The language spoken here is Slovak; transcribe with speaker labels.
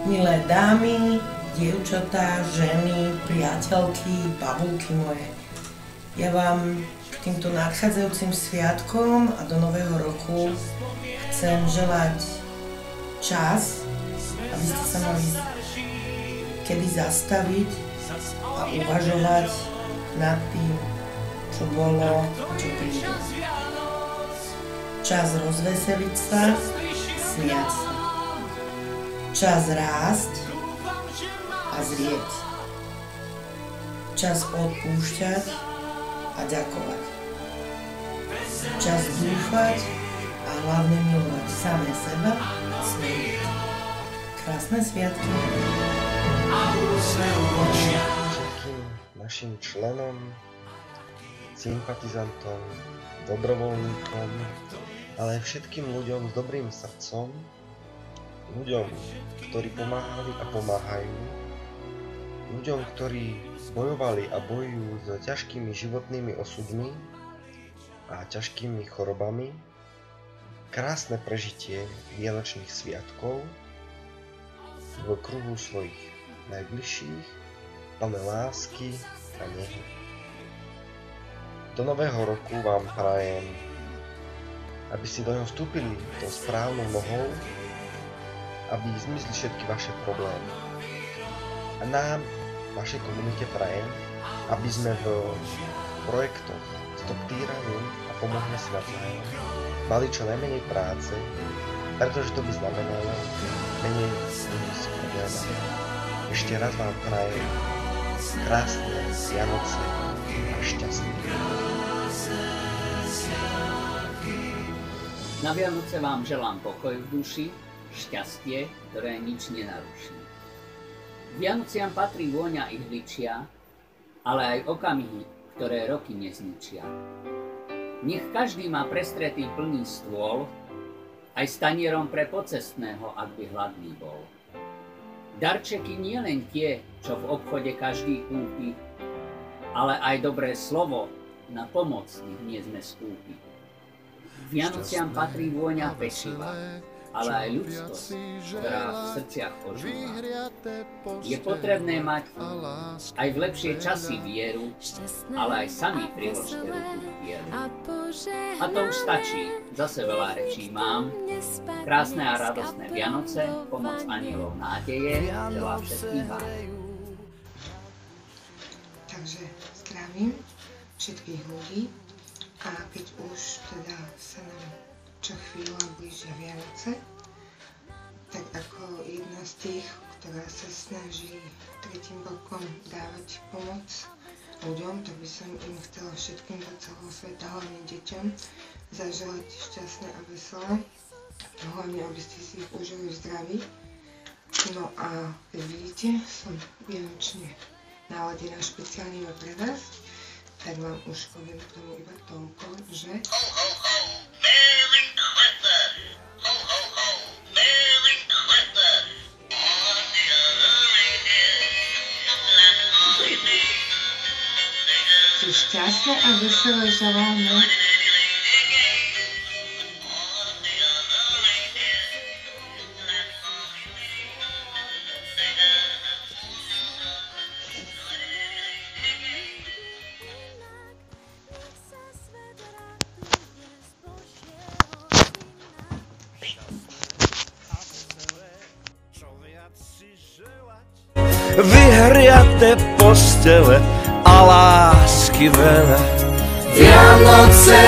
Speaker 1: Milé dámy, dievčatá, ženy, priateľky, babulky moje. Ja vám k týmto nadchádzajúcim sviatkom a do nového roku chcem želať čas, aby ste sa mali kedy zastaviť a uvažovať nad tým, čo bolo a čo príde. Čas rozveseliť sa, smiať sa. Čas rásť a zrieť. Čas odpúšťať a ďakovať. Čas dúfať a hlavne milovať samé seba a svojich. Krásne sviatky.
Speaker 2: Všetkým našim členom, sympatizantom, dobrovoľníkom, ale aj všetkým ľuďom s dobrým srdcom, ľuďom, ktorí pomáhali a pomáhajú, ľuďom, ktorí bojovali a bojujú s ťažkými životnými osudmi a ťažkými chorobami, krásne prežitie vianočných sviatkov v kruhu svojich najbližších, plné lásky a nehy. Do nového roku vám prajem, aby ste do neho vstúpili tou správnou nohou, aby zmizli všetky vaše problémy. A nám, vašej komunite prajem, aby sme v projektoch Stop týraniu a Pomôžme si navzájom mali čo najmenej práce, pretože to by znamenalo menej ľudí s problémami. Ešte raz vám prajem krásne Vianoce a šťastné.
Speaker 3: Na Vianoce vám želám pokoj v duši, šťastie, ktoré nič nenaruší. K Vianociam patrí vôňa ihličia, ale aj okamihy, ktoré roky nezničia. Nech každý má prestretý plný stôl, aj s tanierom pre pocestného, ak by hladný bol. Darčeky nie len tie, čo v obchode každý kúpi, ale aj dobré slovo na pomoc nech nie sme skúpi. K Vianociam patrí vôňa pečiva, ale aj ľudskosť, ktorá v srdciach ožíva. Je potrebné mať aj v lepšie časy vieru, ale aj sami priložte ruku k vieru. A to už stačí, zase veľa rečí mám. Krásne a radostné Vianoce, pomoc anielov nádeje, želá všetkým vám.
Speaker 4: Takže zdravím všetkých ľudí a keď už teda sa nám čo chvíľa blížia Vianoce, tak ako jedna z tých, ktorá sa snaží tretím rokom dávať pomoc ľuďom, tak by som im chcela všetkým do celého sveta, hlavne deťom, zaželať šťastné a veselé, hlavne aby ste si ich užili v zdraví. No a keď vidíte, som vianočne naladená špeciálne pre vás, tak vám už poviem k tomu iba toľko, že šťastné a veselé želáme.
Speaker 5: Vyhriate postele a lásky veľa. Vianoce